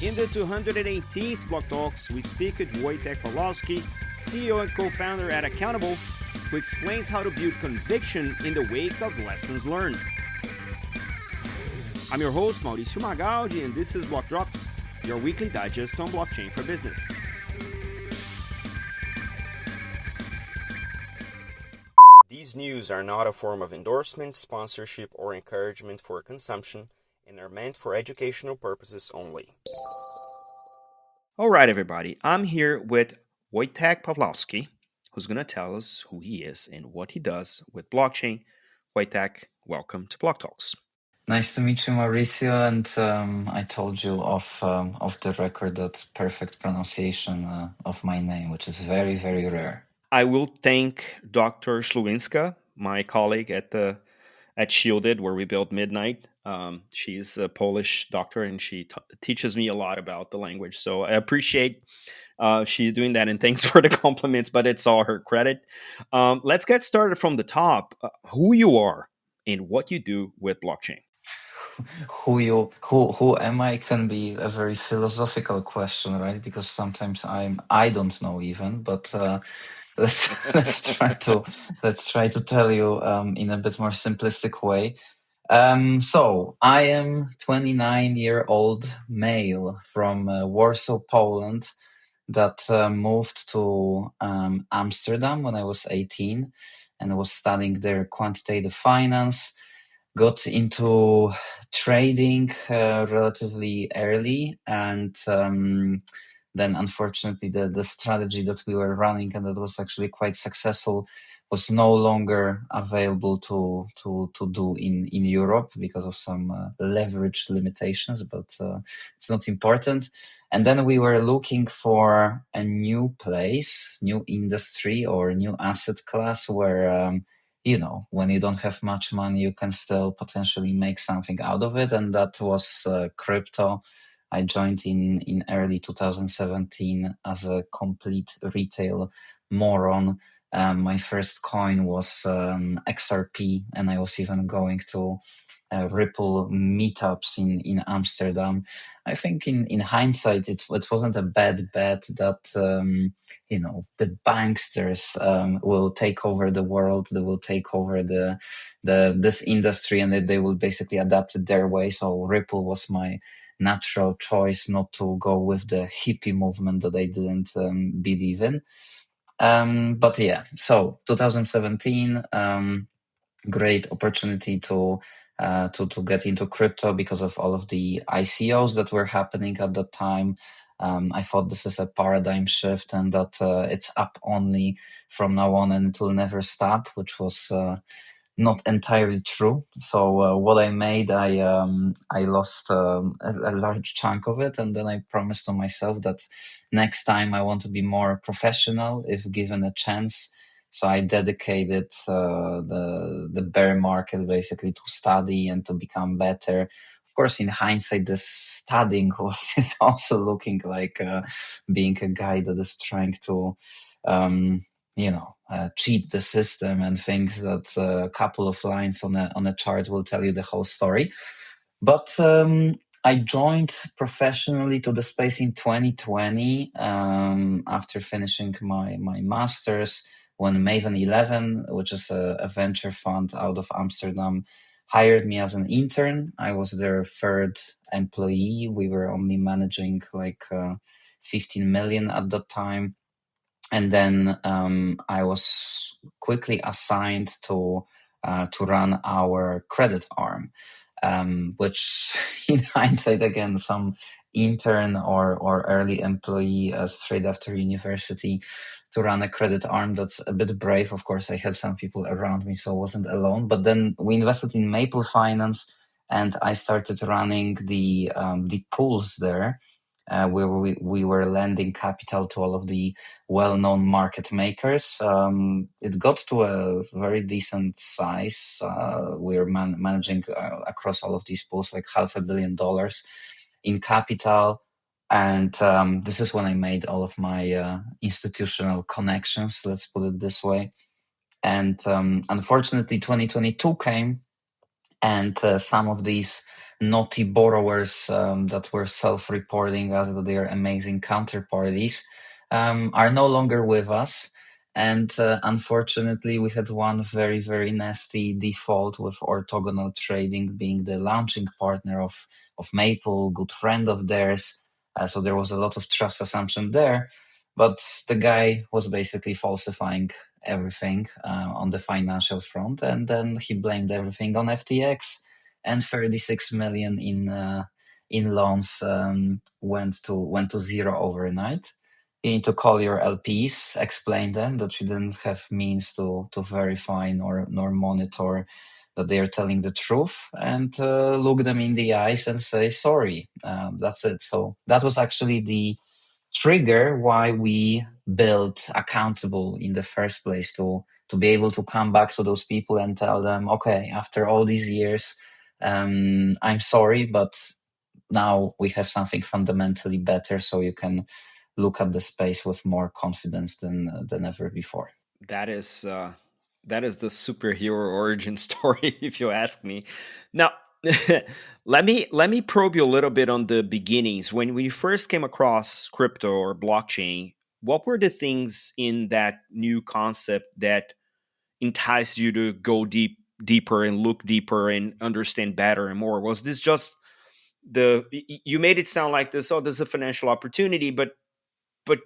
In the 218th Block Talks, we speak with Wojtek Pawlowski, CEO and co-founder at Accountable, who explains how to build conviction in the wake of lessons learned. I'm your host, Mauricio Magaldi, and this is BlockDrops, your weekly digest on blockchain for business. These news are not a form of endorsement, sponsorship, or encouragement for consumption, and are meant for educational purposes only. All right, everybody. I'm here with Wojtek Pawlowski, who's going to tell us who he is and what he does with blockchain. Wojtek, welcome to BlockTalks. Nice to meet you, Mauricio. And I told you off the record that perfect pronunciation of my name, which is very, very rare. I will thank Dr. Slewinska, my colleague at Shielded, where we build Midnight. She's a Polish doctor, and she teaches me a lot about the language. So I appreciate she doing that, and thanks for the compliments, but it's all her credit. Let's get started from the top. Who you are and what you do with blockchain. Who am I can be a very philosophical question, right? Because sometimes I don't know even, but let's try to tell you in a bit more simplistic way. So I am 29-year-old male from Warsaw, Poland, that moved to Amsterdam when I was 18 and was studying there quantitative finance. Got into trading relatively early, and then unfortunately the strategy that we were running and that was actually quite successful was no longer available to do in Europe because of some leverage limitations, but it's not important. And then we were looking for a new place, new industry, or new asset class where when you don't have much money, you can still potentially make something out of it. And that was crypto. I joined in early 2017 as a complete retail moron. My first coin was XRP, and I was even going to Ripple meetups in Amsterdam. I think in hindsight, it wasn't a bad bet that the banksters will take over the world. They will take over this industry, and they will basically adapt it their way. So Ripple was my natural choice not to go with the hippie movement that I didn't believe in. But yeah, so 2017, great opportunity to get into crypto because of all of the ICOs that were happening at that time. I thought this is a paradigm shift and that it's up only from now on and it will never stop, which was not entirely true. So what I made, I lost a large chunk of it, and then I promised to myself that next time I want to be more professional if given a chance. So I dedicated the bear market basically to study and to become better. Of course, in hindsight, this studying was also looking like being a guy that is trying to cheat the system and thinks that a couple of lines on a chart will tell you the whole story. But I joined professionally to the space in 2020 after finishing my master's, when Maven 11, which is a venture fund out of Amsterdam, hired me as an intern. I was their third employee. We were only managing like 15 million at that time. And then I was quickly assigned to run our credit arm, which in hindsight, again, some intern or early employee straight after university to run a credit arm, that's a bit brave. Of course, I had some people around me, so I wasn't alone. But then we invested in Maple Finance, and I started running the pools there, where we were lending capital to all of the well-known market makers. It got to a very decent size. We're managing across all of these pools like $500 million in capital. And this is when I made all of my institutional connections, let's put it this way. And unfortunately, 2022 came, And some of these naughty borrowers that were self-reporting as their amazing counterparties are no longer with us. And unfortunately, we had one very, very nasty default with orthogonal trading being the launching partner of Maple, good friend of theirs. So there was a lot of trust assumption there. But the guy was basically falsifying everything on the financial front, and then he blamed everything on FTX, and 36 million in loans went to zero overnight. You need to call your LPs, explain them that you didn't have means to verify nor monitor that they are telling the truth, and look them in the eyes and say sorry. That's it. So that was actually the trigger why we built accountable in the first place, to be able to come back to those people and tell them, okay, after all these years, I'm sorry, but now we have something fundamentally better, so you can look at the space with more confidence than ever before. That is the superhero origin story, if you ask me. Now, let me probe you a little bit on the beginnings. When you first came across crypto or blockchain, what were the things in that new concept that enticed you to go deeper and look deeper and understand better and more? Was this just you made it sound like this? Oh, there's a financial opportunity, but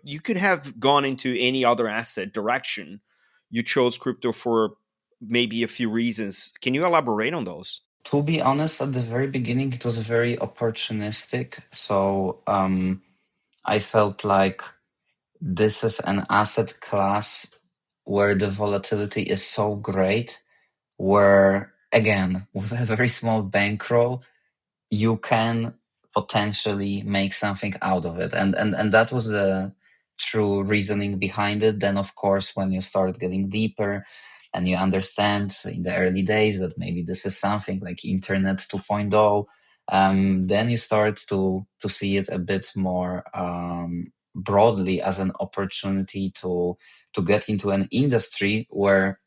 you could have gone into any other asset direction. You chose crypto for maybe a few reasons. Can you elaborate on those? To be honest, at the very beginning, it was very opportunistic. So I felt like this is an asset class where the volatility is so great, where again, with a very small bankroll, you can potentially make something out of it. And that was the true reasoning behind it. Then of course, when you start getting deeper and you understand in the early days that maybe this is something like internet 2.0, then you start to see it a bit more broadly as an opportunity to get into an industry where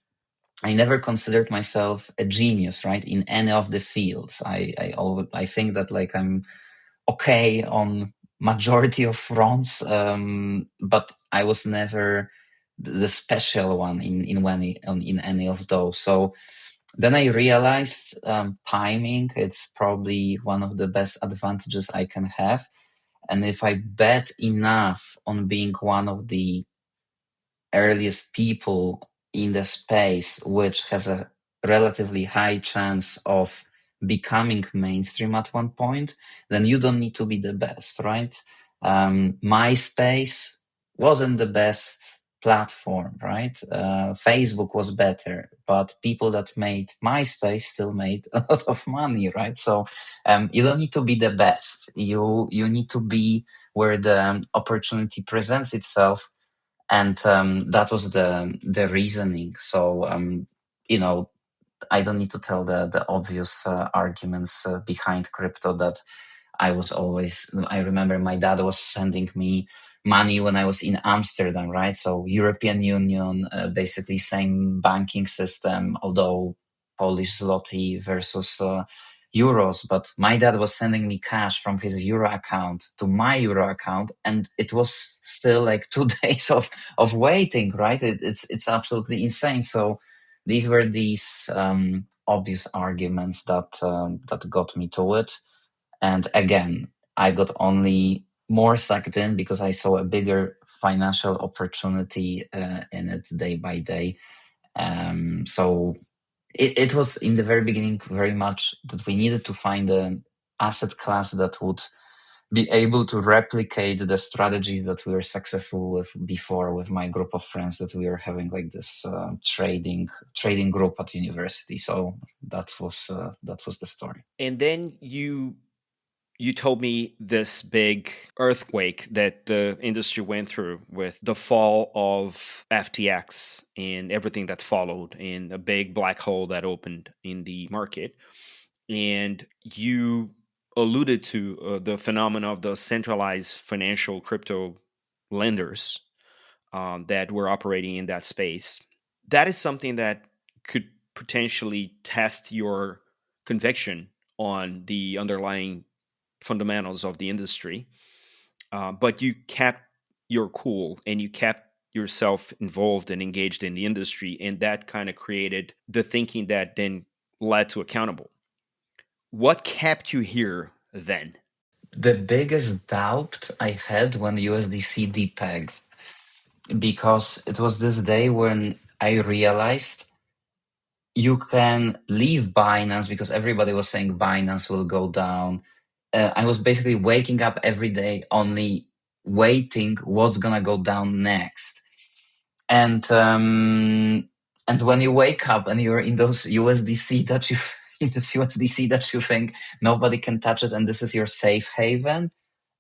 I never considered myself a genius, right, in any of the fields. I think that like I'm okay on majority of fronts, but I was never the special one in any of those. So then I realized timing. It's probably one of the best advantages I can have, and if I bet enough on being one of the earliest people in the space, which has a relatively high chance of becoming mainstream at one point, then you don't need to be the best, right? MySpace wasn't the best platform, right? Facebook was better, but people that made MySpace still made a lot of money, right? So you don't need to be the best. You need to be where the opportunity presents itself, and that was the reasoning. So you know, I don't need to tell the obvious arguments behind crypto, that I remember my dad was sending me money when I was in Amsterdam, right? So European Union, basically same banking system, although Polish zloty versus euros. But my dad was sending me cash from his euro account to my euro account, and it was still like 2 days of waiting, right? It's absolutely insane. So these were these obvious arguments that got me to it. And again, I got only more sucked in because I saw a bigger financial opportunity in it day by day. So it was in the very beginning very much that we needed to find an asset class that would be able to replicate the strategies that we were successful with before, with my group of friends, that we were having like this trading group at university. So that was the story. And then you told me this big earthquake that the industry went through with the fall of FTX and everything that followed, and a big black hole that opened in the market. And you alluded to the phenomena of the centralized financial crypto lenders that were operating in that space. That is something that could potentially test your conviction on the underlying fundamentals of the industry, but you kept your cool and you kept yourself involved and engaged in the industry, and that kind of created the thinking that then led to accountable. What kept you here then? The biggest doubt I had when USDC depegged, because it was this day when I realized you can leave Binance because everybody was saying Binance will go down. I was basically waking up every day only waiting what's gonna go down next. And when you wake up and you're in those USDC that you in this USDC that you think nobody can touch it and this is your safe haven,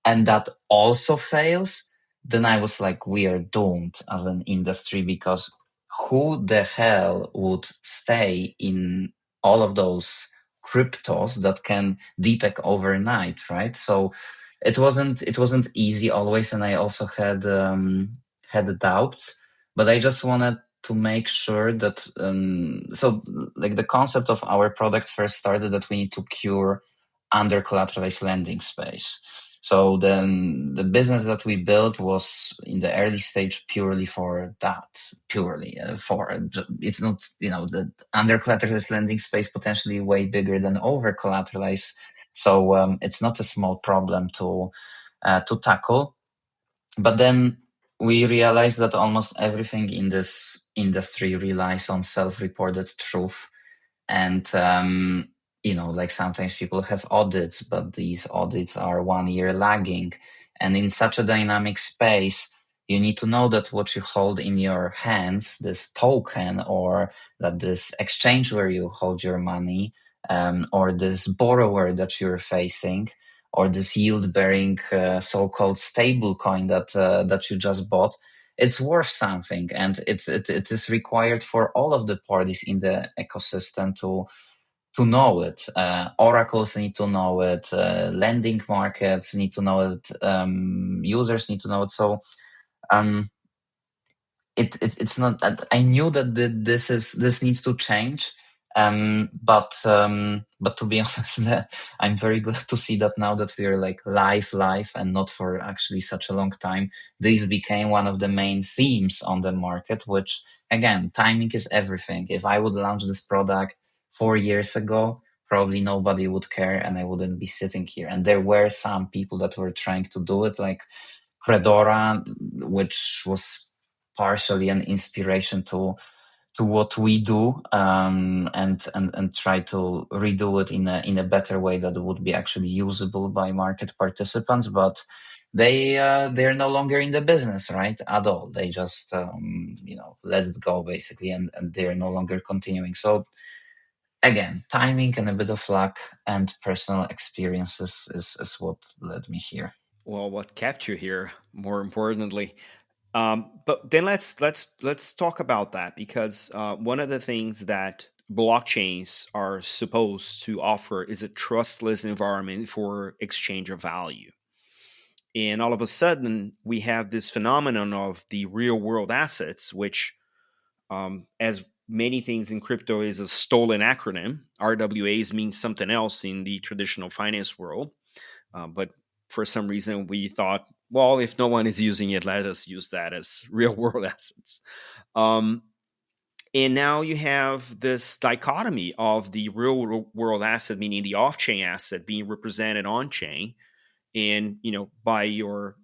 and that also fails, then I was like, we are doomed as an industry, because who the hell would stay in all of those cryptos that can depeg overnight, right? So it wasn't easy always, and I also had doubts, but I just wanted to make sure that so like the concept of our product first started that we need to cure under collateralized lending space. So then the business that we built was in the early stage purely for that, purely for it's not, the under collateralized lending space potentially way bigger than over collateralized. So it's not a small problem to tackle. But then we realized that almost everything in this industry relies on self-reported truth. And, like sometimes people have audits, but these audits are 1 year lagging. And in such a dynamic space, you need to know that what you hold in your hands, this token, or that this exchange where you hold your money, or this borrower that you're facing, or this yield-bearing so-called stable coin that you just bought, it's worth something, and it is required for all of the parties in the ecosystem to know it. Oracles need to know it. Lending markets need to know it. Users need to know it. So um, it's not. I knew that this needs to change. But to be honest, I'm very glad to see that now that we are like live, and not for actually such a long time. This became one of the main themes on the market, which again, timing is everything. If I would launch this product 4 years ago, probably nobody would care and I wouldn't be sitting here. And there were some people that were trying to do it, like Credora, which was partially an inspiration to what we do, and try to redo it in a better way that would be actually usable by market participants. But they're no longer in the business, right, at all. They just let it go basically, and they're no longer continuing. So again, timing and a bit of luck and personal experiences is what led me here. Well, what kept you here, more importantly. But then let's talk about that, because one of the things that blockchains are supposed to offer is a trustless environment for exchange of value. And all of a sudden, we have this phenomenon of the real world assets, which, as many things in crypto, is a stolen acronym. RWAs means something else in the traditional finance world. But for some reason, we thought, well, if no one is using it, let us use that as real world assets. Um, and now you have this dichotomy of the real world asset, meaning the off chain asset, being represented on chain. And by your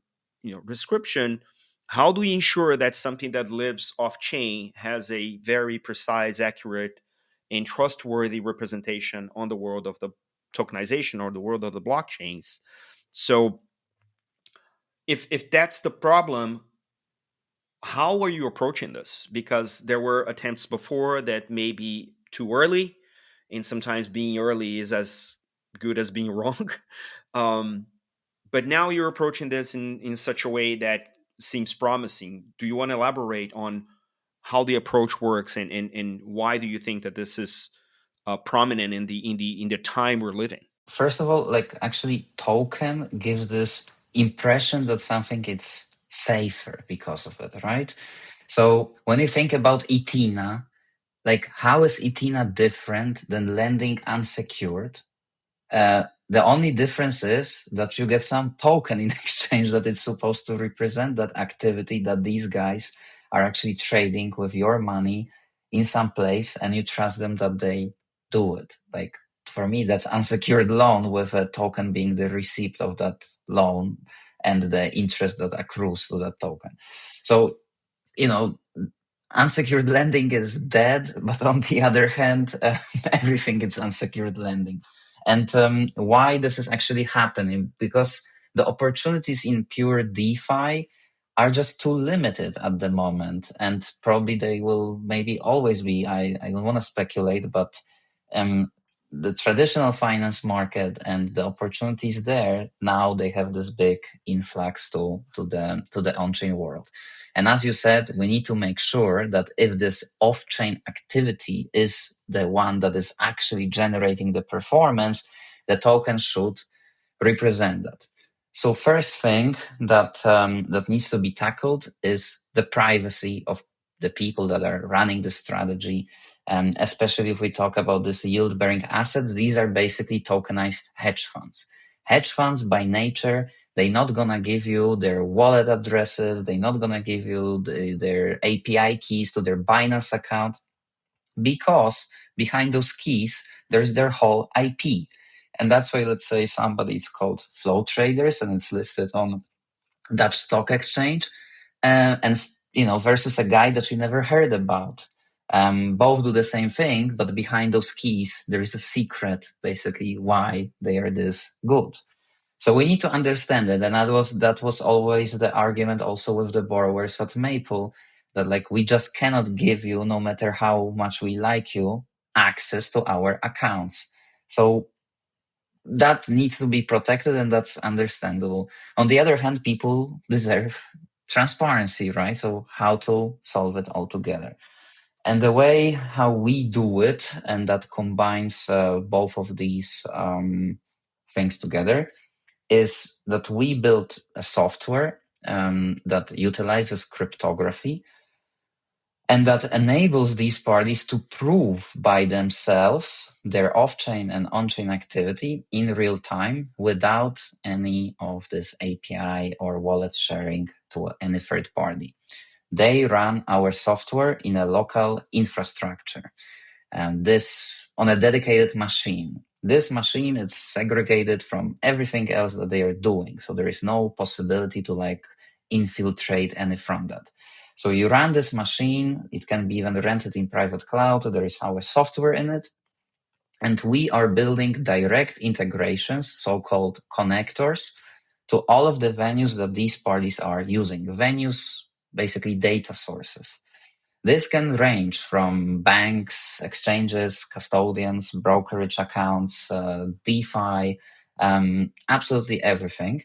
description, how do we ensure that something that lives off chain has a very precise, accurate, and trustworthy representation on the world of the tokenization or the world of the blockchains? So if that's the problem, how are you approaching this? Because there were attempts before that may be too early, and sometimes being early is as good as being wrong. um, but now you're approaching this in such a way that seems promising. Do you want to elaborate on how the approach works, and why do you think that this is prominent in the time we're living? First of all, like actually token gives this impression that something is safer because of it, right? So when you think about Etina, like, how is Etina different than lending unsecured? The only difference is that you get some token in exchange that it's supposed to represent that activity that these guys are actually trading with your money in some place, and you trust them that they do it. Like, for me, that's unsecured loan with a token being the receipt of that loan and the interest that accrues to that token. So, you know, unsecured lending is dead, but on the other hand, everything is unsecured lending. And why this is actually happening? Because the opportunities in pure DeFi are just too limited at the moment, and probably they will maybe always be. I don't want to speculate, but um, the traditional finance market and the opportunities there, now they have this big influx to the on-chain world. And as you said, we need to make sure that if this off-chain activity is the one that is actually generating the performance, the token should represent that. So first thing that that needs to be tackled is the privacy of the people that are running the strategy. Especially if we talk about this yield-bearing assets, these are basically tokenized hedge funds. Hedge funds by nature, they're not gonna give you their wallet addresses. They're not gonna give you their API keys to their Binance account, because behind those keys, there's their whole IP. And that's why, let's say somebody, it's called Flow Traders and it's listed on Dutch Stock Exchange, and versus a guy that you never heard about. Both do the same thing, but behind those keys, there is a secret, basically, why they are this good. So we need to understand it, and that was always the argument also with the borrowers at Maple, that like we just cannot give you, no matter how much we like you, access to our accounts. So that needs to be protected, and that's understandable. On the other hand, people deserve transparency, right? So how to solve it all together? And the way how we do it, and that combines both of these things together, is that we built a software that utilizes cryptography and that enables these parties to prove by themselves their off-chain and on-chain activity in real time without any of this API or wallet sharing to any third party. They run our software in a local infrastructure, and this on a dedicated machine. This machine is segregated from everything else that they are doing. So there is no possibility to like infiltrate any from that. So you run this machine, it can be even rented in private cloud. There is our software in it. And we are building direct integrations, so-called connectors, to all of the venues that these parties are using. Venues, basically data sources. This can range from banks, exchanges, custodians, brokerage accounts, DeFi, absolutely everything.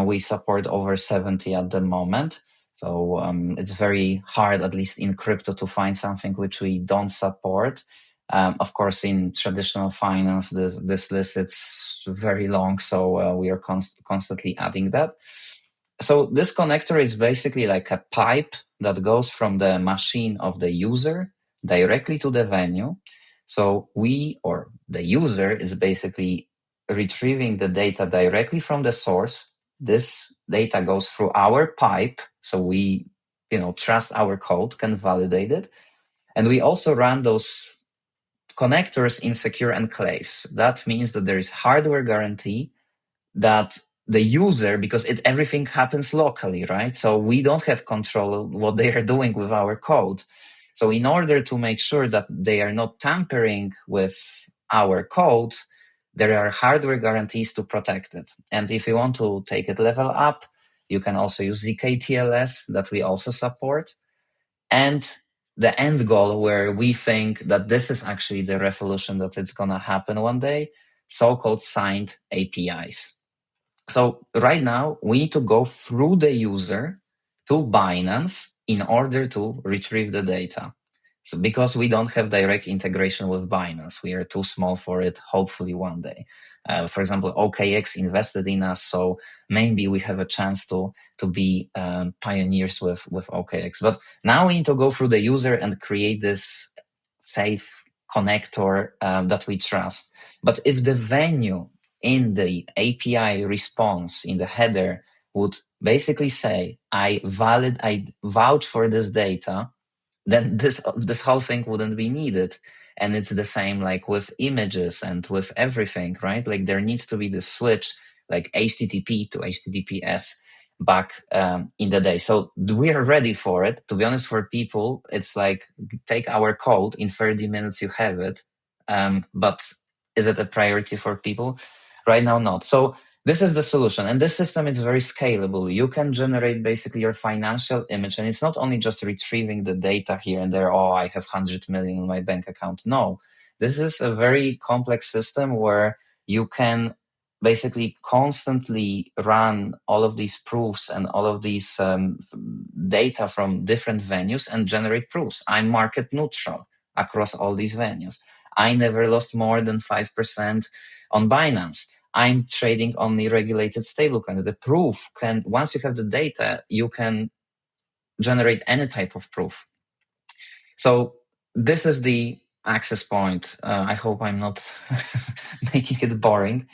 We support over 70 at the moment. So it's very hard, at least in crypto, to find something which we don't support. Of course, in traditional finance, this list is very long, so we are constantly adding that. So this connector is basically like a pipe that goes from the machine of the user directly to the venue. So we, or the user, is basically retrieving the data directly from the source. This data goes through our pipe, so we, trust our code, can validate it. And we also run those connectors in secure enclaves. That means that there is hardware guarantee that the user, because everything happens locally, right? So we don't have control of what they are doing with our code. So in order to make sure that they are not tampering with our code, there are hardware guarantees to protect it. And if you want to take it level up, you can also use zk-TLS that we also support. And the end goal, where we think that this is actually the revolution that it's going to happen one day, so-called signed APIs. So right now we need to go through the user to Binance in order to retrieve the data. So because we don't have direct integration with Binance, we are too small for it, hopefully one day. For example, OKX invested in us, so maybe we have a chance to be pioneers with OKX. But now we need to go through the user and create this safe connector that we trust. But if the venue in the API response in the header would basically say, I vouch for this data, then this whole thing wouldn't be needed. And it's the same like with images and with everything, right? Like there needs to be the switch, like HTTP to HTTPS back in the day. So we are ready for it. To be honest, for people, it's like take our code in 30 minutes, you have it. But is it a priority for people? Right now, not. So this is the solution. And this system is very scalable. You can generate basically your financial image. And it's not only just retrieving the data here and there. Oh, I have 100 million in my bank account. No, this is a very complex system where you can basically constantly run all of these proofs and all of these data from different venues and generate proofs. I'm market neutral across all these venues. I never lost more than 5% on Binance. I'm trading only regulated stablecoins. The proof can, once you have the data, you can generate any type of proof. So this is the access point. I hope I'm not making it boring.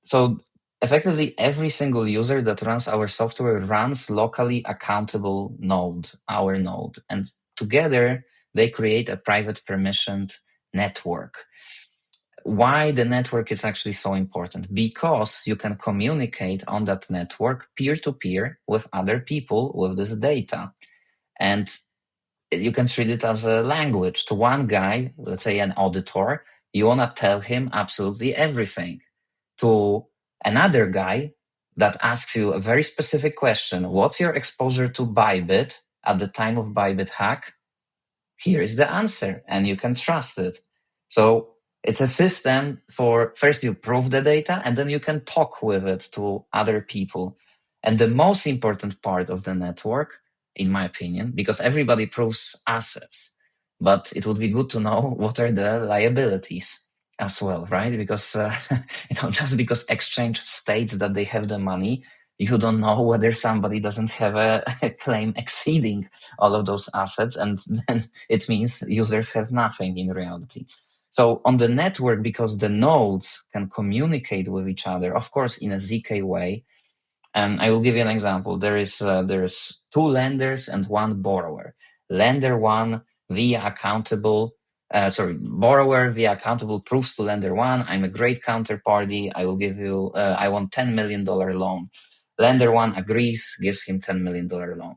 So effectively, every single user that runs our software runs locally accountable node, our node, and together they create a private permissioned network. Why the network is actually so important? Because you can communicate on that network peer-to-peer with other people with this data. And you can treat it as a language. To one guy, let's say an auditor, you want to tell him absolutely everything. To another guy that asks you a very specific question, what's your exposure to Bybit at the time of Bybit hack? Here is the answer, and you can trust it. So it's a system for first you prove the data, and then you can talk with it to other people. And the most important part of the network, in my opinion, because everybody proves assets, but it would be good to know what are the liabilities as well, right? Because just because exchange states that they have the money, you don't know whether somebody doesn't have a claim exceeding all of those assets, and then it means users have nothing in reality. So on the network, because the nodes can communicate with each other, of course, in a ZK way. I will give you an example. There is two lenders and one borrower. Lender one via accountable, borrower via accountable proves to lender one, I'm a great counterparty. I will give you, I want $10 million loan. Lender one agrees, gives him $10 million loan.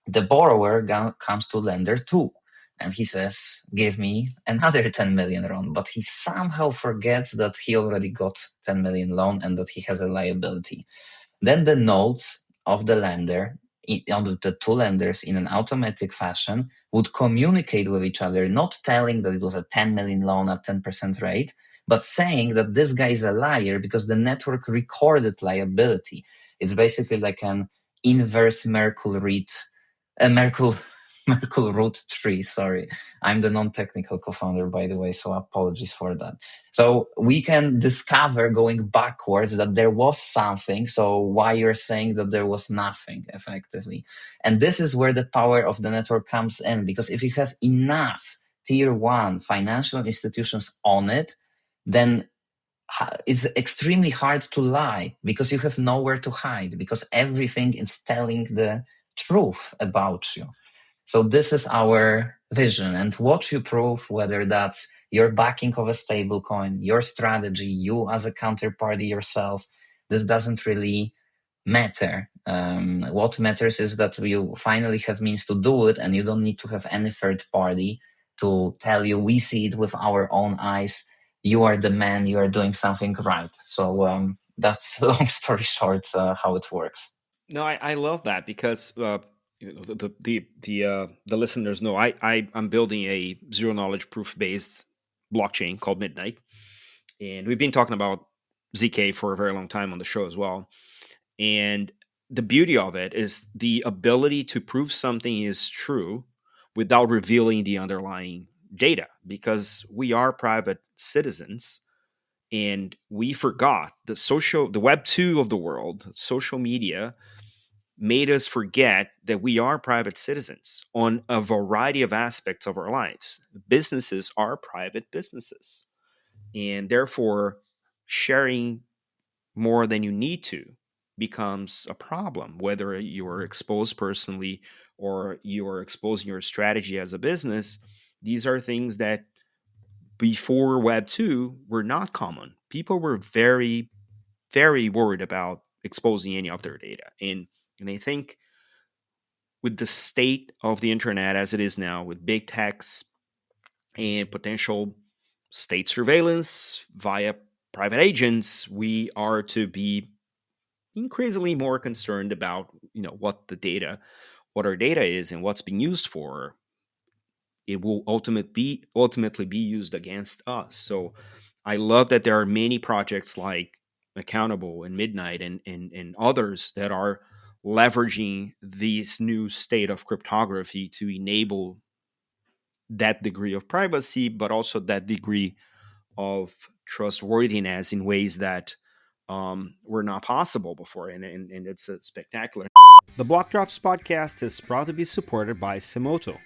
The borrower comes to lender two and he says, give me another 10 million loan, but he somehow forgets that he already got 10 million loan and that he has a liability. Then the nodes of the lender, of the two lenders in an automatic fashion would communicate with each other, not telling that it was a 10 million loan at 10% rate, but saying that this guy is a liar because the network recorded liability. It's basically like an inverse Merkle read, a Merkle root tree. Sorry, I'm the non-technical co-founder, by the way, so apologies for that. So we can discover going backwards that there was something. So why you're saying that there was nothing effectively. And this is where the power of the network comes in, because if you have enough tier one financial institutions on it, then it's extremely hard to lie because you have nowhere to hide, because everything is telling the truth about you. So this is our vision, and what you prove, whether that's your backing of a stable coin, your strategy, you as a counterparty yourself, this doesn't really matter. What matters is that you finally have means to do it, and you don't need to have any third party to tell you, we see it with our own eyes. You are the man, you are doing something right. So that's long story short, how it works. No, I love that because the listeners know I'm building a zero knowledge proof based blockchain called Midnight, and we've been talking about ZK for a very long time on the show as well. And the beauty of it is the ability to prove something is true without revealing the underlying data, because we are private citizens and we forgot the web 2 of the world, social media made us forget that we are private citizens on a variety of aspects of our lives. Businesses are private businesses, and therefore, sharing more than you need to becomes a problem, whether you're exposed personally or you're exposing your strategy as a business. These are things that before Web 2 were not common. People were very, very worried about exposing any of their data. And I think with the state of the internet as it is now, with big techs and potential state surveillance via private agents, we are to be increasingly more concerned about what our data is and what's being used for. It will ultimately be used against us. So I love that there are many projects like Accountable and Midnight and others that are leveraging this new state of cryptography to enable that degree of privacy, but also that degree of trustworthiness in ways that were not possible before. And it's spectacular. The BlockDrops podcast is proud to be supported by Semoto.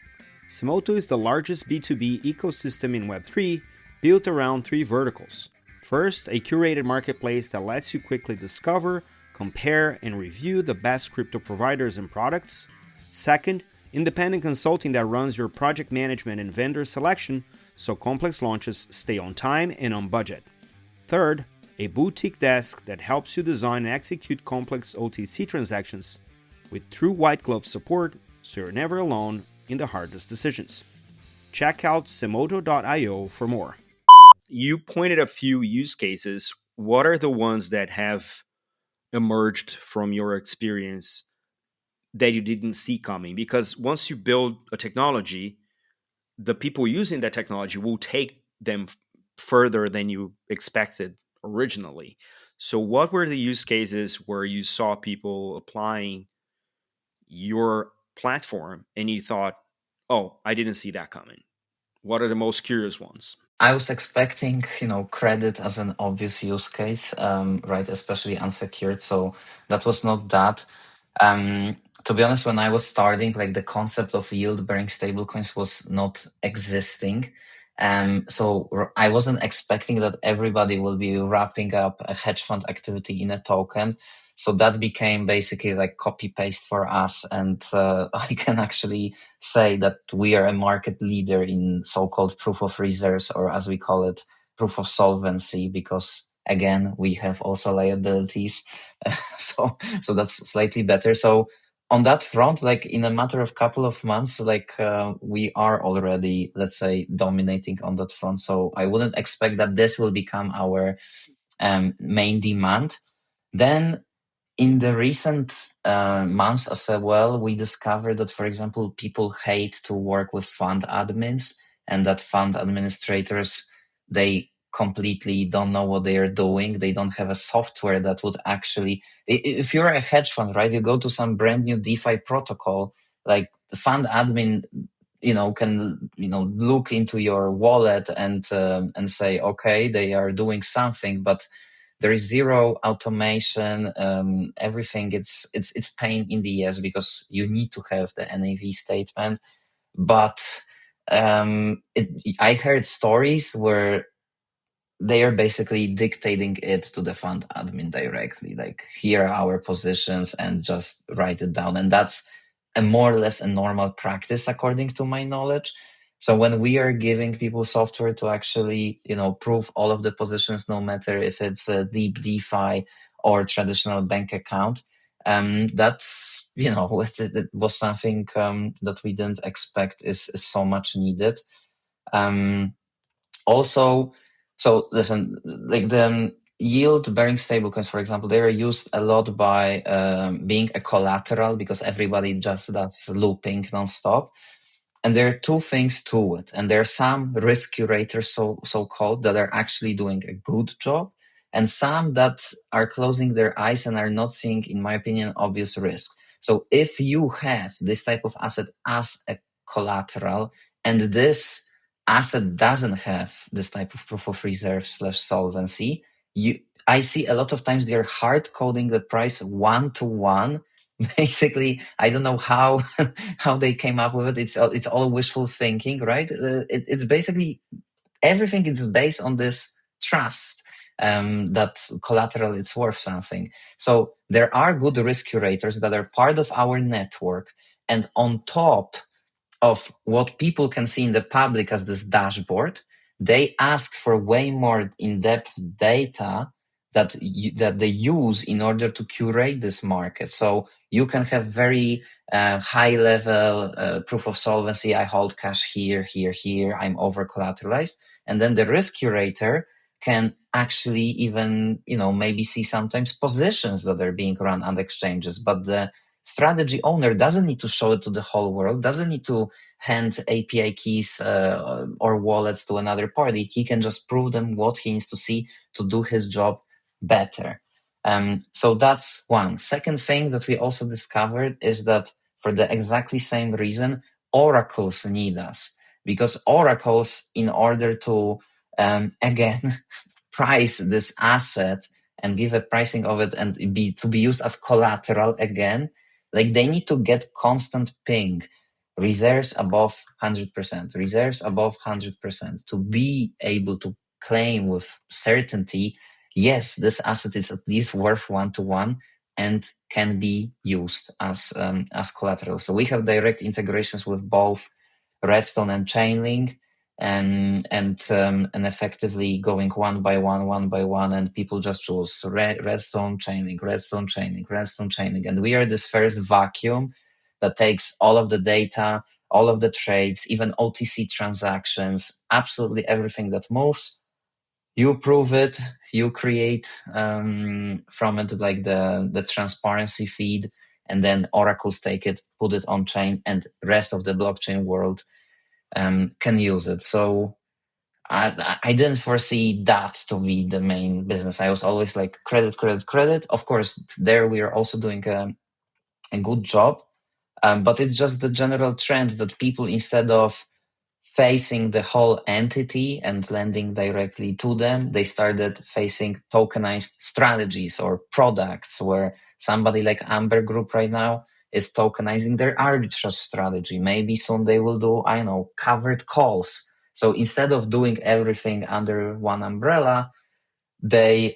Semoto is the largest B2B ecosystem in Web3 built around three verticals. First, a curated marketplace that lets you quickly discover, compare, and review the best crypto providers and products. Second, independent consulting that runs your project management and vendor selection so complex launches stay on time and on budget. Third, a boutique desk that helps you design and execute complex OTC transactions with true white glove support so you're never alone in the hardest decisions. Check out Semoto.io for more. You pointed a few use cases. What are the ones that have emerged from your experience that you didn't see coming? Because once you build a technology, the people using that technology will take them further than you expected originally. So, what were the use cases where you saw people applying your platform and you thought, oh, I didn't see that coming? What are the most curious ones? I was expecting, credit as an obvious use case, right? Especially unsecured. So that was not that. To be honest, when I was starting, like the concept of yield-bearing stablecoins was not existing. I wasn't expecting that everybody will be wrapping up a hedge fund activity in a token. So that became basically like copy paste for us. And I can actually say that we are a market leader in so-called proof of reserves, or as we call it, proof of solvency, because again, we have also liabilities. So that's slightly better. So on that front, like in a matter of couple of months, we are already, let's say, dominating on that front. So I wouldn't expect that this will become our main demand. Then in the recent months as well, we discovered that, for example, people hate to work with fund admins, and that fund administrators, they completely don't know what they are doing. They don't have a software that would actually, if you're a hedge fund, right, you go to some brand new DeFi protocol, like the fund admin, can, look into your wallet and say, okay, they are doing something, but there is zero automation. Everything it's pain in the ass because you need to have the NAV statement. But I heard stories where they are basically dictating it to the fund admin directly. Like, here are our positions and just write it down. And that's a more or less a normal practice according to my knowledge. So when we are giving people software to actually, prove all of the positions, no matter if it's a deep DeFi or traditional bank account, that's, it was something that we didn't expect is so much needed. Also, so listen, like the yield-bearing stablecoins, for example, they are used a lot by being a collateral because everybody just does looping nonstop. And there are two things to it. And there are some risk curators, so-called, that are actually doing a good job, and some that are closing their eyes and are not seeing, in my opinion, obvious risk. So if you have this type of asset as a collateral, and this asset doesn't have this type of proof of reserve / solvency, I see a lot of times they're hard coding the price 1-to-1 basically, I don't know how how they came up with it. It's all wishful thinking, right? It's basically everything is based on this trust, that collateral is worth something. So there are good risk curators that are part of our network, and on top of what people can see in the public as this dashboard, they ask for way more in-depth data that they use in order to curate this market. So you can have very high level proof of solvency. I hold cash here, here, here. I'm over collateralized, and then the risk curator can actually even maybe see sometimes positions that are being run on exchanges, but the strategy owner doesn't need to show it to the whole world, doesn't need to hand API keys or wallets to another party. He can just prove them what he needs to see to do his job better. So that's one. Second thing that we also discovered is that for the exactly same reason, oracles need us, because oracles, in order to again price this asset and give a pricing of it and to be used as collateral again, like they need to get constant ping, reserves above 100%, reserves above 100%, to be able to claim with certainty, yes, this asset is at least worth 1-to-1 and can be used as collateral. So we have direct integrations with both Redstone and Chainlink, and effectively going one by one, and people just choose Redstone, Chainlink, Redstone, Chainlink, Redstone, Chainlink, and we are this first vacuum that takes all of the data, all of the trades, even OTC transactions, absolutely everything that moves. You prove it, you create from it like the transparency feed, and then oracles take it, put it on chain, and rest of the blockchain world can use it. So I didn't foresee that to be the main business. I was always like credit, credit, credit. Of course, there we are also doing a good job, but it's just the general trend that people, instead of facing the whole entity and lending directly to them, they started facing tokenized strategies or products, where somebody like Amber Group right now is tokenizing their arbitrage strategy. Maybe soon they will do, I don't know, covered calls. So instead of doing everything under one umbrella, they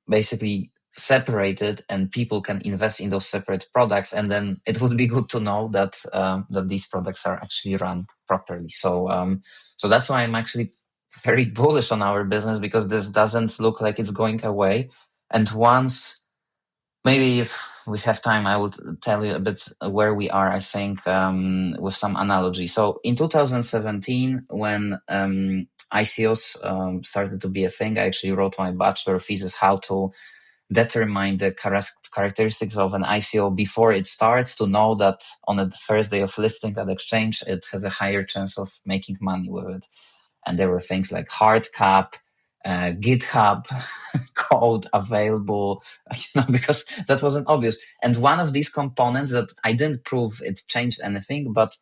basically separated, and people can invest in those separate products, and then it would be good to know that that these products are actually run properly. So that's why I'm actually very bullish on our business, because this doesn't look like it's going away. And once, maybe if we have time, I will tell you a bit where we are, I think, with some analogy. So in 2017, when ICOs started to be a thing, I actually wrote my bachelor thesis how to determine the characteristics of an ICO before it starts, to know that on the first day of listing at exchange, it has a higher chance of making money with it. And there were things like hard cap, GitHub code available, because that wasn't obvious. And one of these components that I didn't prove it changed anything, but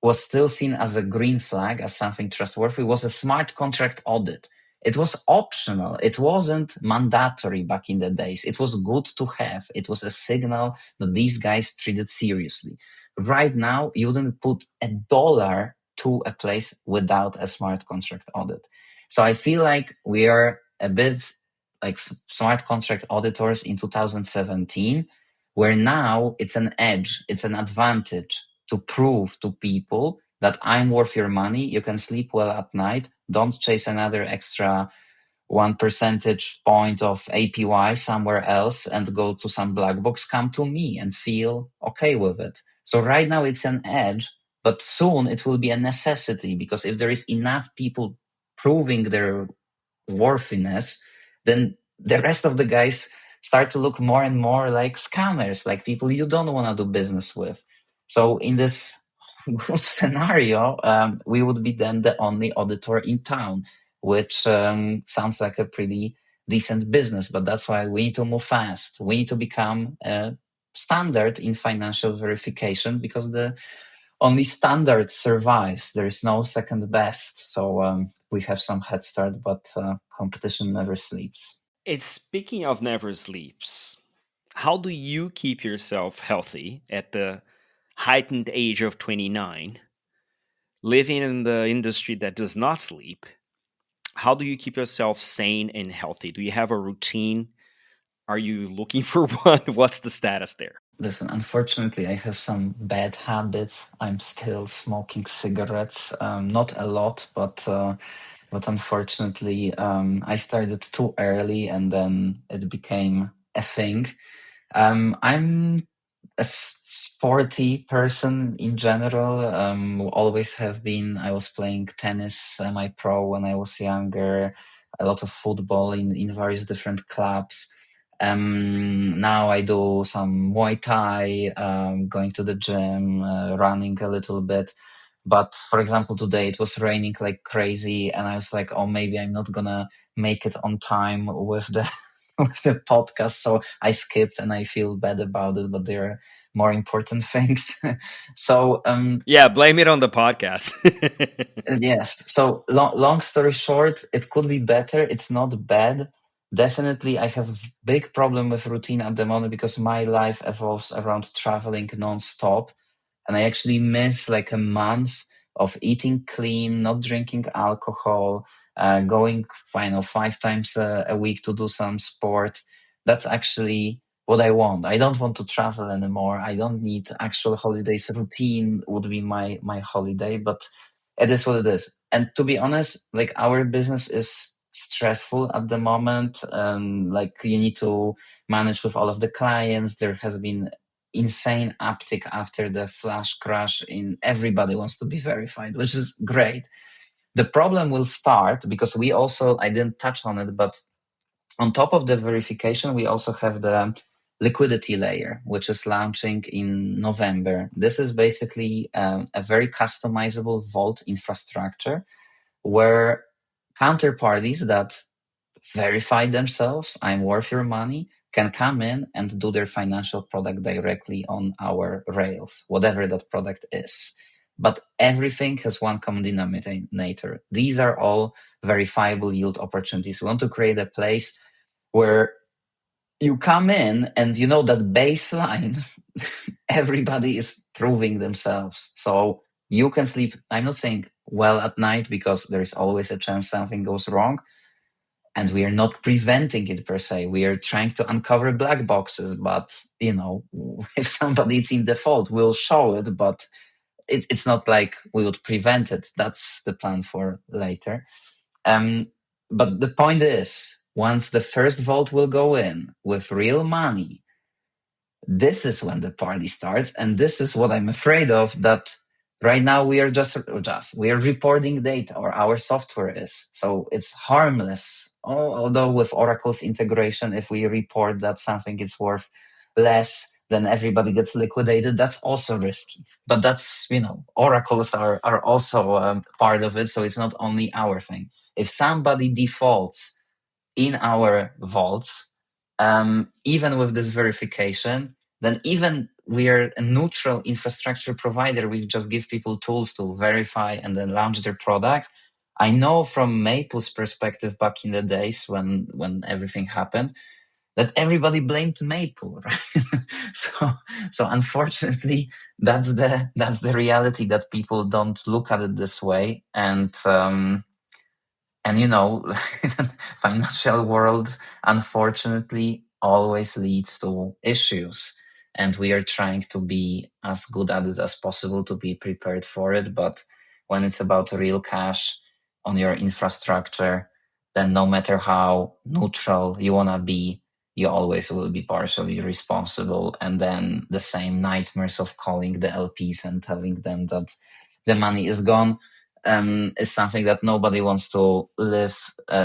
was still seen as a green flag, as something trustworthy, was a smart contract audit. It was optional. It wasn't mandatory back in the days. It was good to have. It was a signal that these guys treated seriously. Right now, you wouldn't put $1 to a place without a smart contract audit. So I feel like we are a bit like smart contract auditors in 2017, where now it's an edge, it's an advantage to prove to people that I'm worth your money. You can sleep well at night. Don't chase another extra 1 percentage point of APY somewhere else and go to some black box. Come to me and feel okay with it. So right now it's an edge, but soon it will be a necessity, because if there is enough people proving their worthiness, then the rest of the guys start to look more and more like scammers, like people you don't want to do business with. So in this good scenario, we would be then the only auditor in town, which sounds like a pretty decent business. But that's why we need to move fast. We need to become a standard in financial verification, because the only standard survives. There is no second best. So we have some head start, but competition never sleeps. It's speaking of never sleeps. how do you keep yourself healthy at the heightened age of 29, living in the industry that does not sleep? How do you keep yourself sane and healthy? Do you have a routine? Are you looking for one? What's the status there? Listen, unfortunately, I have some bad habits. I'm still smoking cigarettes, not a lot, but unfortunately, I started too early, and then it became a thing. I'm a sporty person in general. Always have been. I was playing tennis semi-pro when I was younger. A lot of football in various different clubs. Now I do some Muay Thai, going to the gym, running a little bit. But for example, today it was raining like crazy, and I was like, "Oh, maybe I'm not gonna make it on time with the with the podcast." So I skipped, and I feel bad about it. But there are more important things. So Yeah, blame it on the podcast. yes. So long story short, it could be better. It's not bad. Definitely, I have big problem with routine at the moment because my life evolves around traveling nonstop, and I actually miss like a month of eating clean, not drinking alcohol, going, I know, 5 times a week to do some sport. That's actually what I want. I don't want to travel anymore. I don't need actual holidays. Routine would be my holiday, but it is what it is. And to be honest, like our business is stressful at the moment. Like you need to manage with all of the clients. There has been insane uptick after the flash crash in everybody wants to be verified, which is great. The problem will start because we also, I didn't touch on it, but on top of the verification, we also have the liquidity layer, which is launching in November. This is basically a very customizable vault infrastructure where counterparties that verify themselves, I'm worth your money, can come in and do their financial product directly on our rails, whatever that product is. But everything has one common denominator. These are all verifiable yield opportunities. We want to create a place where you come in and you know that baseline, everybody is proving themselves. So you can sleep, I'm not saying well at night because there is always a chance something goes wrong, and we are not preventing it per se. We are trying to uncover black boxes, but you know, if somebody is in default, we'll show it, but it's not like we would prevent it. That's the plan for later. Um, but the point is, once the first vote will go in with real money, this is when the party starts, and this is what I'm afraid of, that right now we are just we are reporting data, or our software is, so it's harmless. Although with Oracle's integration, if we report that something is worth less, then everybody gets liquidated. That's also risky, but that's, you know, oracles are also part of it, so it's not only our thing. If somebody defaults in our vaults, even with this verification, then even we are a neutral infrastructure provider. We just give people tools to verify and then launch their product. I know from Maple's perspective back in the days when everything happened, that everybody blamed Maple, right? so so unfortunately, that's the reality, that people don't look at it this way. And you know, financial world unfortunately always leads to issues, and we are trying to be as good at it as possible to be prepared for it. But when it's about real cash on your infrastructure, then no matter how neutral you want to be, you always will be partially responsible. And then the same nightmares of calling the LPs and telling them that the money is gone, is something that nobody wants to live,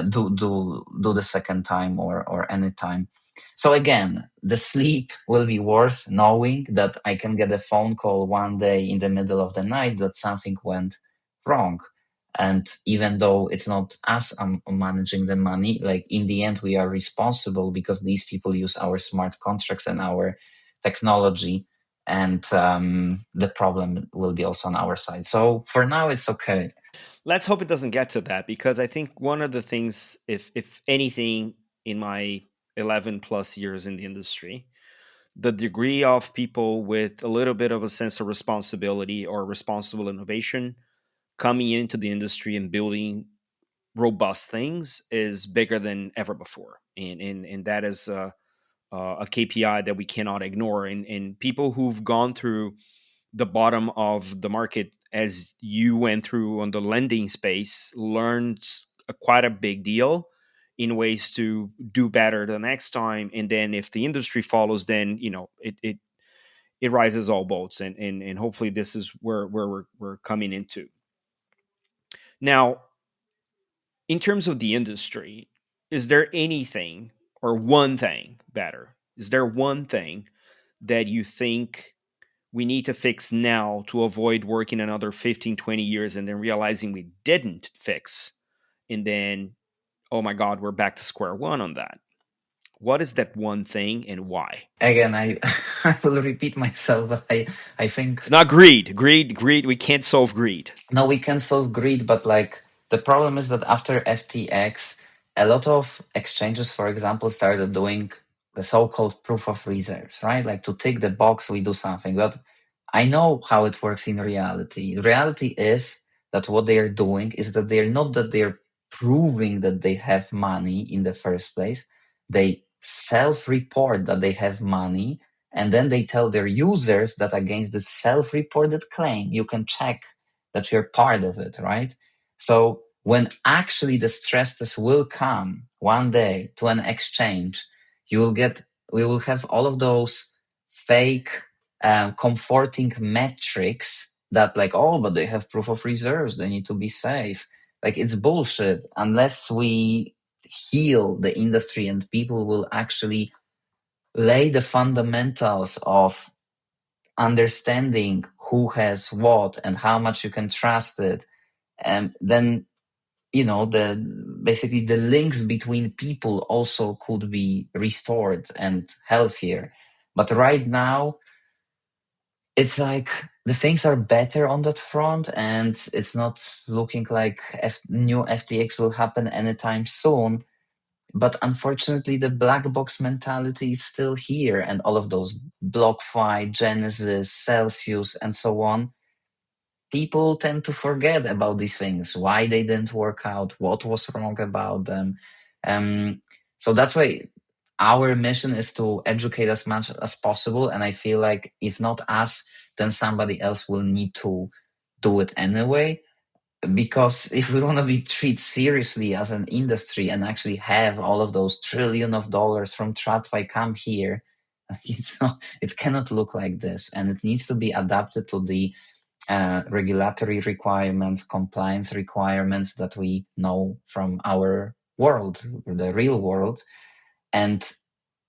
do the second time, or any time. So again, the sleep will be worth knowing that I can get a phone call one day in the middle of the night that something went wrong. And even though it's not us managing the money, like in the end, we are responsible because these people use our smart contracts and our technology, and the problem will be also on our side. So for now, it's okay. Let's hope it doesn't get to that, because I think one of the things, if anything, in my 11 plus years in the industry, the degree of people with a little bit of a sense of responsibility or responsible innovation coming into the industry and building robust things is bigger than ever before, and that is a KPI that we cannot ignore. And people who've gone through the bottom of the market, as you went through on the lending space, learned quite a big deal in ways to do better the next time. And then if the industry follows, then it rises all boats, and hopefully this is where we're coming into now. In terms of the industry, is there anything, or one thing better, is there one thing that you think we need to fix now to avoid working another 15, 20 years and then realizing we didn't fix, and then, oh my god, we're back to square one on that? What is that one thing, and why? Again, I I will repeat myself, but I think It's not greed. We can't solve greed. no, we can solve greed, but like the problem is that after FTX, a lot of exchanges, for example, started doing the so-called proof of reserves, right? Like to tick the box, we do something. But I know how it works in reality. Reality is that what they are doing is that they're not that they're proving that they have money in the first place. They self-report that they have money, and then they tell their users that against the self-reported claim, you can check that you're part of it, right? So when actually the stress test will come one day to an exchange, you will get, we will have all of those fake comforting metrics that like, oh, but they have proof of reserves, they need to be safe. Like it's bullshit unless we heal the industry and people will actually lay the fundamentals of understanding who has what and how much you can trust it. And then, you know, the basically the links between people also could be restored and healthier. But right now, it's like the things are better on that front, and it's not looking like new FTX will happen anytime soon. But unfortunately, the black box mentality is still here, and all of those BlockFi, Genesis, Celsius, and so on. People tend to forget about these things, why they didn't work out, what was wrong about them. So that's why our mission is to educate as much as possible. And I feel like if not us, then somebody else will need to do it anyway. Because if we want to be treated seriously as an industry and actually have all of those trillion of dollars from TradFi come here, it's not, it cannot look like this, and it needs to be adapted to the regulatory requirements, compliance requirements that we know from our world, the real world. And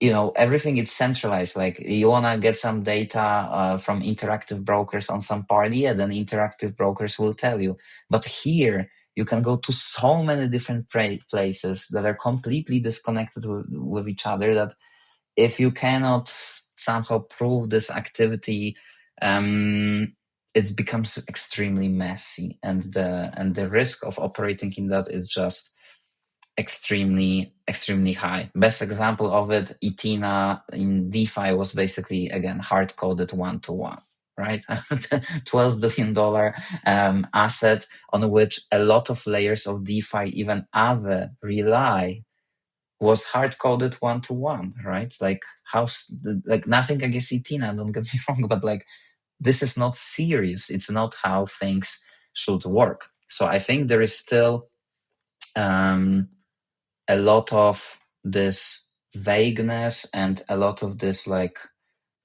you know, everything is centralized. Like you want to get some data from interactive brokers on some party, yeah, then interactive brokers will tell you. But here you can go to so many different places that are completely disconnected with each other, that if you cannot somehow prove this activity, it becomes extremely messy, and the risk of operating in that is just extremely high. Best example of it, Etina in DeFi was basically again hard coded 1-to-1, right? $12 billion asset on which a lot of layers of DeFi, even Aave, rely, was hard coded 1-to-1, right? Like like nothing against Etina, don't get me wrong, but like this is not serious. It's not how things should work. So I think there is still a lot of this vagueness and a lot of this like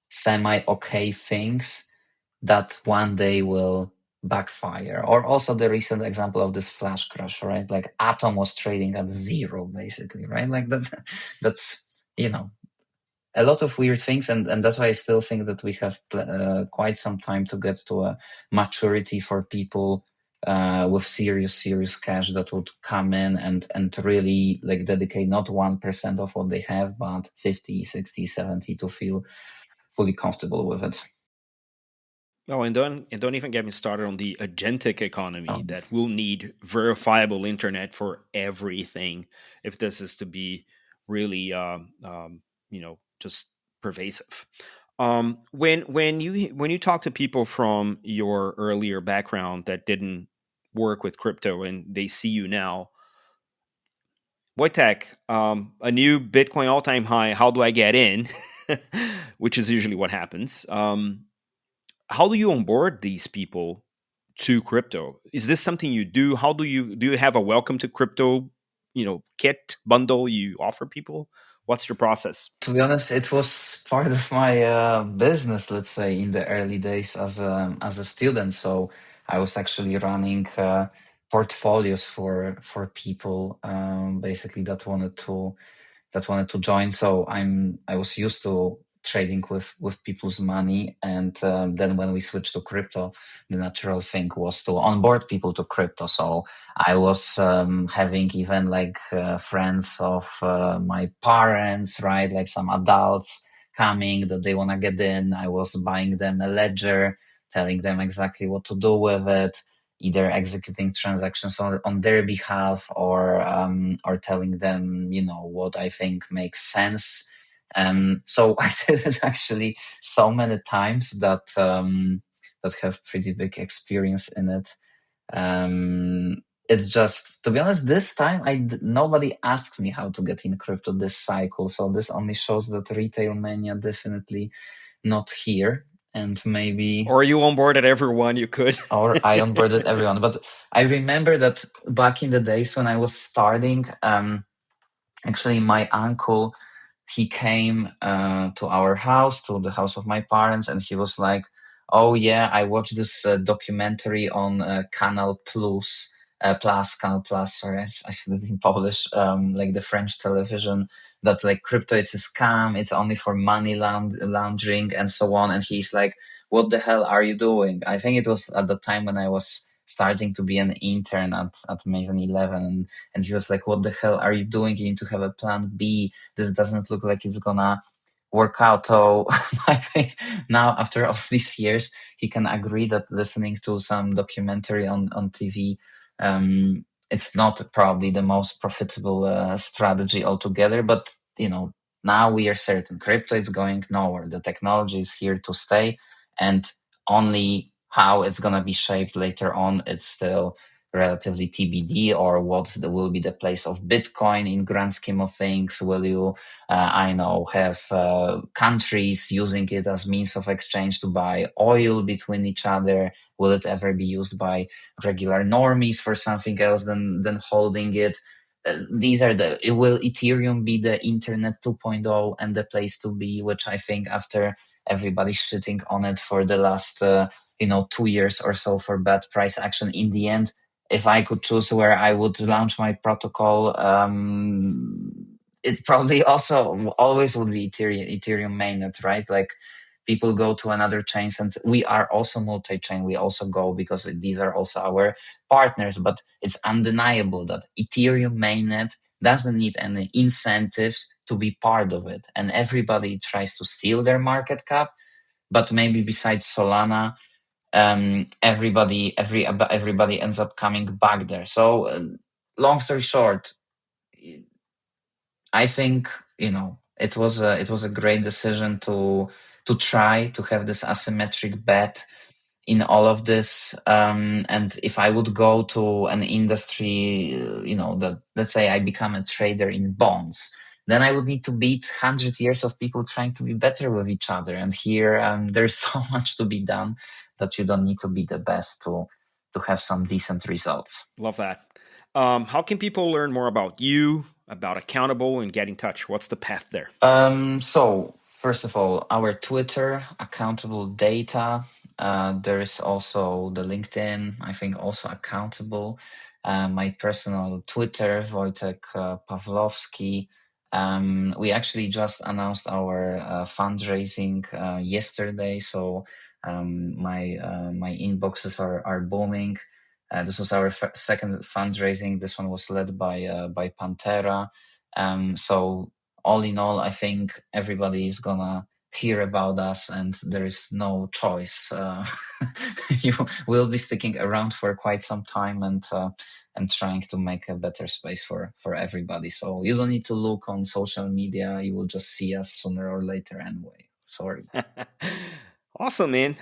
semi okay things that one day will backfire. Or also the recent example of this flash crash, right? Like Atom was trading at zero basically, right? Like that's, you know, a lot of weird things, and that's why I still think that we have quite some time to get to a maturity for people with serious cash that would come in and really like dedicate not 1% of what they have, but 50, 60, 70 to feel fully comfortable with it. Oh, and don't even get me started on the agentic economy Um, that will need verifiable internet for everything if this is to be really, just pervasive. When you talk to people from your earlier background that didn't work with crypto and they see you now, Wojtek, a new Bitcoin all-time high. How do I get in? Which is usually what happens. How do you onboard these people to crypto? Is this something you do? How do you have a welcome to crypto, kit bundle you offer people? What's your process? To be honest, it was part of my business, let's say, in the early days as a student. So I was actually running portfolios for people basically that wanted to join. So I was used to trading with people's money, and then when we switched to crypto, the natural thing was to onboard people to crypto. So I was having even like friends of my parents, right? Like some adults coming that they want to get in. I was buying them a ledger, telling them exactly what to do with it, either executing transactions on their behalf or telling them, what I think makes sense. So I did it actually so many times that have pretty big experience in it. It's just, to be honest, this time nobody asked me how to get in crypto this cycle. So this only shows that retail mania definitely not here, and maybe Or you onboarded everyone you could? or I onboarded everyone. But I remember that back in the days when I was starting, actually my uncle, he came to our house, to the house of my parents, and he was like, "Oh yeah, I watched this documentary on Canal Plus, Canal Plus. Sorry, I said it in Polish, like the French television. That like crypto, it's a scam. It's only for money laundering and so on." And he's like, "What the hell are you doing?" I think it was at the time when I was starting to be an intern at Maven 11, and he was like, "What the hell are you doing? You need to have a plan B. This doesn't look like it's gonna work out." So I think now, after all these years, he can agree that listening to some documentary on TV, it's not probably the most profitable strategy altogether. But now we are certain crypto is going nowhere. The technology is here to stay, and only how it's gonna be shaped later on, it's still relatively TBD, or will be the place of Bitcoin in grand scheme of things. Will you, have countries using it as means of exchange to buy oil between each other? Will it ever be used by regular normies for something else than holding it? Will Ethereum be the Internet 2.0 and the place to be, which I think after everybody's shitting on it for the last 2 years or so for bad price action, in the end, if I could choose where I would launch my protocol, it probably also always would be Ethereum mainnet, right? Like people go to another chains, and we are also multi-chain. We also go because these are also our partners, but it's undeniable that Ethereum mainnet doesn't need any incentives to be part of it. And everybody tries to steal their market cap, but maybe besides Solana, everybody ends up coming back there. So long story short, I think it was a great decision to try to have this asymmetric bet in all of this. And if I would go to an industry, that, let's say I become a trader in bonds, then I would need to beat 100 years of people trying to be better with each other. And here, there's so much to be done that you don't need to be the best to have some decent results. Love that. How can people learn more about you, about Accountable, and get in touch? What's the path there? So first of all, our Twitter, Accountable Data. There is also the LinkedIn, I think also Accountable. My personal Twitter, Wojtek Pawlowski. We actually just announced our fundraising yesterday, so my inboxes are booming. This was our second fundraising. This one was led by Pantera. So all in all, I think everybody is gonna hear about us, and there is no choice. You will be sticking around for quite some time, and and trying to make a better space for everybody. So you don't need to look on social media. You will just see us sooner or later anyway. Sorry. Awesome, man.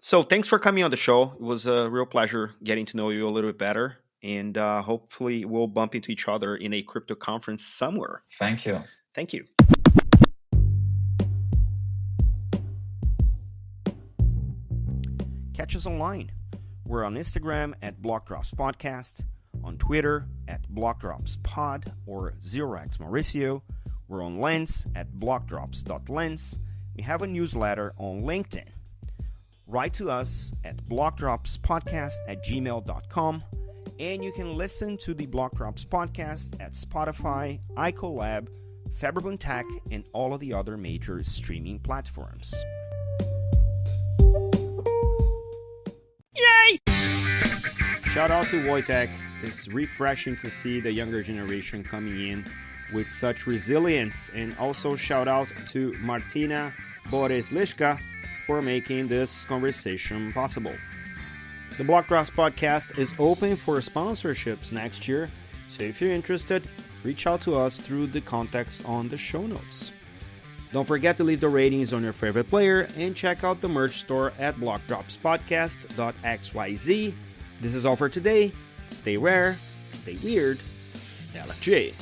So thanks for coming on the show. It was a real pleasure getting to know you a little bit better. And hopefully we'll bump into each other in a crypto conference somewhere. Thank you. Thank you. Catch us online. We're on Instagram at BlockDrops Podcast, on Twitter at BlockDropsPod or 0x Mauricio. We're on Lens at blockdrops.lens. We have a newsletter on LinkedIn. Write to us at blockdropspodcast@gmail.com, and you can listen to the BlockDrops Podcast at Spotify, iColab, Faberbun Tech, and all of the other major streaming platforms. Yay! Shout out to Wojtek. It's refreshing to see the younger generation coming in with such resilience. And also shout out to Martina Boreslishka for making this conversation possible. The BlockDrops Podcast is open for sponsorships next year, so if you're interested, reach out to us through the contacts on the show notes. Don't forget to leave the ratings on your favorite player and check out the merch store at blockdropspodcast.xyz. This is all for today. Stay rare, stay weird. LFG.